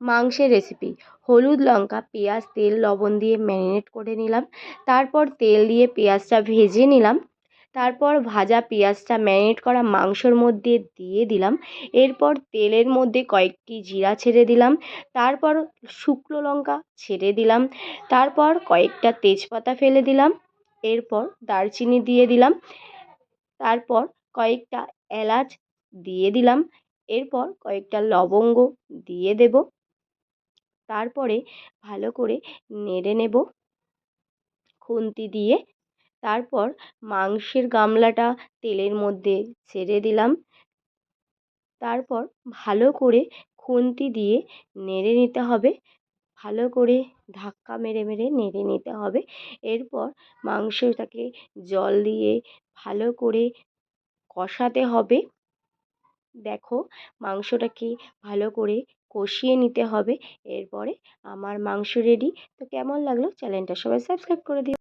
মাংসের রেসিপি। হলুদ, লঙ্কা, পেঁয়াজ, তেল, লবণ দিয়ে ম্যারিনেট করে নিলাম। তারপর তেল দিয়ে পেঁয়াজটা ভেজে নিলাম। তারপর ভাজা পেঁয়াজটা ম্যারিনেট করা মাংসর মধ্যে দিয়ে দিলাম। এরপর তেলের মধ্যে কয়েকটি জিরা ছেড়ে দিলাম। তারপর শুকনো লঙ্কা ছেড়ে দিলাম। তারপর কয়েকটা তেজপাতা ফেলে দিলাম। এরপর দারচিনি দিয়ে দিলাম। তারপর কয়েকটা এলাচ দিয়ে দিলাম। এরপর কয়েকটা লবঙ্গ দিয়ে দেব। তারপরে ভালো করে নেড়ে নেব খুন্তি দিয়ে। তারপর মাংসের গামলাটা তেলের মধ্যে ছেড়ে দিলাম। তারপর ভালো করে খুন্তি দিয়ে নেড়ে নিতে হবে। ভালো করে ধাক্কা মেরে মেরে নেড়ে নিতে হবে। এরপর মাংসটাকে জল দিয়ে ভালো করে কষাতে হবে। দেখো, মাংসটাকে ভালো করে কষিয়ে নিতে হবে। এরপরে আমার মাংস রেডি। তো কেমন লাগলো, চ্যানেলটা সবাই সাবস্ক্রাইব করে দিও।